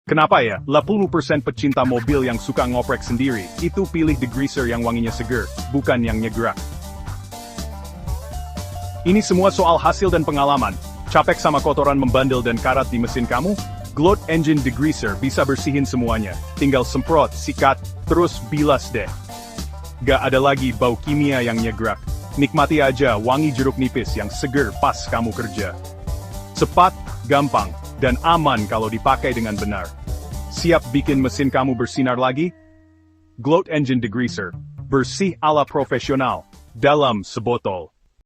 Kenapa ya? 80% pecinta mobil yang suka ngoprek sendiri, itu pilih degreaser yang wanginya seger, bukan yang nyegerak. Ini semua soal hasil dan pengalaman. Capek sama kotoran membandel dan karat di mesin kamu? Gloat Engine Degreaser bisa bersihin semuanya. Tinggal semprot, sikat, terus bilas deh. Gak ada lagi bau kimia yang nyegerak. Nikmati aja wangi jeruk nipis yang seger pas kamu kerja. Cepat, gampang, dan aman kalau dipakai dengan benar. Siap bikin mesin kamu bersinar lagi? Gloat Engine Degreaser, bersih ala profesional, dalam sebotol.